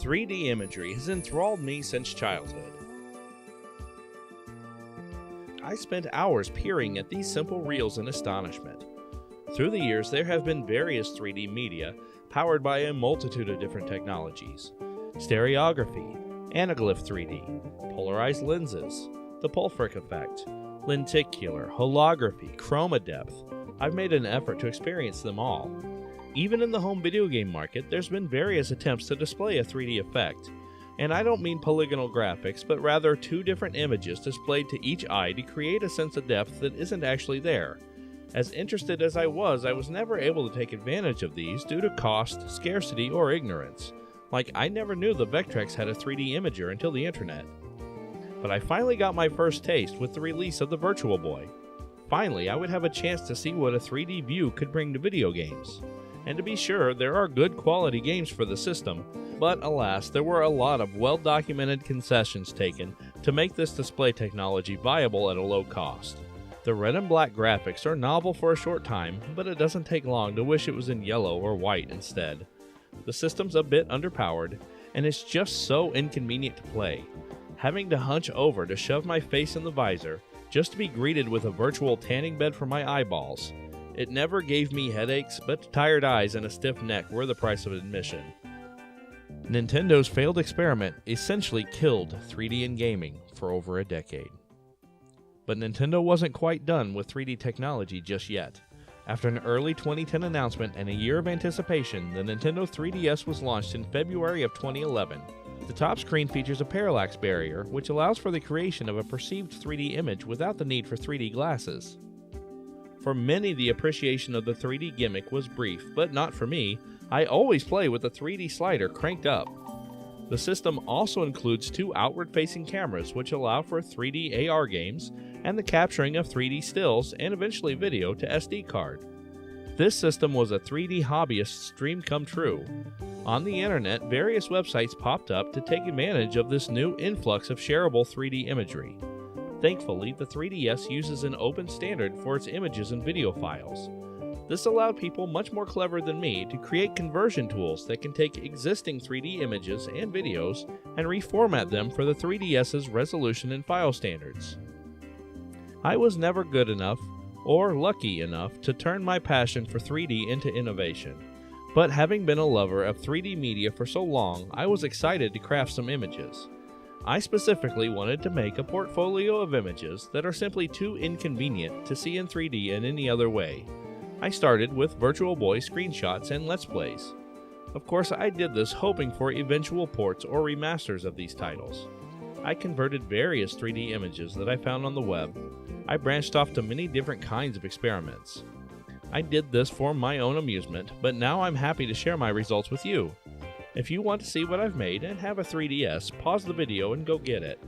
3D imagery has enthralled me since childhood. I spent hours peering at these simple reels in astonishment. Through the years, there have been various 3D media powered by a multitude of different technologies. Stereography, anaglyph 3D, polarized lenses, the Pulfric effect, lenticular, holography, chroma depth. I've made an effort to experience them all. Even in the home video game market, there's been various attempts to display a 3D effect. And I don't mean polygonal graphics, but rather two different images displayed to each eye to create a sense of depth that isn't actually there. As interested as I was never able to take advantage of these due to cost, scarcity, or ignorance. Like, I never knew the Vectrex had a 3D imager until the internet. But I finally got my first taste with the release of the Virtual Boy. Finally, I would have a chance to see what a 3D view could bring to video games. And to be sure, there are good quality games for the system, but alas, there were a lot of well-documented concessions taken to make this display technology viable at a low cost. The red and black graphics are novel for a short time, but it doesn't take long to wish it was in yellow or white instead. The system's a bit underpowered, and it's just so inconvenient to play. Having to hunch over to shove my face in the visor, just to be greeted with a virtual tanning bed for my eyeballs. It never gave me headaches, but tired eyes and a stiff neck were the price of admission. Nintendo's failed experiment essentially killed 3D in gaming for over a decade. But Nintendo wasn't quite done with 3D technology just yet. After an early 2010 announcement and a year of anticipation, the Nintendo 3DS was launched in February of 2011. The top screen features a parallax barrier, which allows for the creation of a perceived 3D image without the need for 3D glasses. For many, the appreciation of the 3D gimmick was brief, but not for me. I always play with the 3D slider cranked up. The system also includes two outward-facing cameras which allow for 3D AR games and the capturing of 3D stills and eventually video to SD card. This system was a 3D hobbyist's dream come true. On the internet, various websites popped up to take advantage of this new influx of shareable 3D imagery. Thankfully, the 3DS uses an open standard for its images and video files. This allowed people much more clever than me to create conversion tools that can take existing 3D images and videos and reformat them for the 3DS's resolution and file standards. I was never good enough, or lucky enough, to turn my passion for 3D into innovation. But having been a lover of 3D media for so long, I was excited to craft some images. I specifically wanted to make a portfolio of images that are simply too inconvenient to see in 3D in any other way. I started with Virtual Boy screenshots and Let's Plays. Of course, I did this hoping for eventual ports or remasters of these titles. I converted various 3D images that I found on the web. I branched off to many different kinds of experiments. I did this for my own amusement, but now I'm happy to share my results with you. If you want to see what I've made and have a 3DS, pause the video and go get it.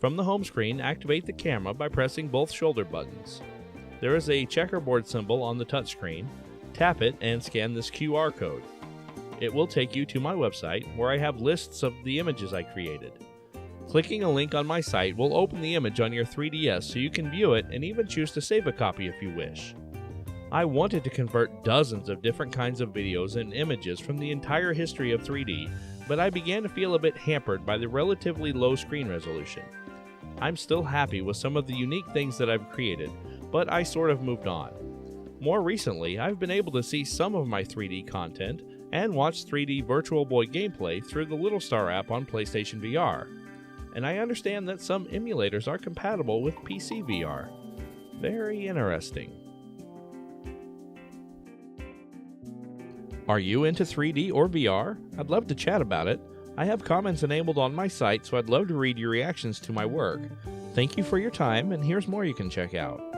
From the home screen, activate the camera by pressing both shoulder buttons. There is a checkerboard symbol on the touchscreen. Tap it and scan this QR code. It will take you to my website where I have lists of the images I created. Clicking a link on my site will open the image on your 3DS so you can view it and even choose to save a copy if you wish. I wanted to convert dozens of different kinds of videos and images from the entire history of 3D, but I began to feel a bit hampered by the relatively low screen resolution. I'm still happy with some of the unique things that I've created, but I sort of moved on. More recently, I've been able to see some of my 3D content and watch 3D Virtual Boy gameplay through the Little Star app on PlayStation VR. And I understand that some emulators are compatible with PC VR. Very interesting. Are you into 3D or VR? I'd love to chat about it. I have comments enabled on my site, so I'd love to read your reactions to my work. Thank you for your time, and here's more you can check out.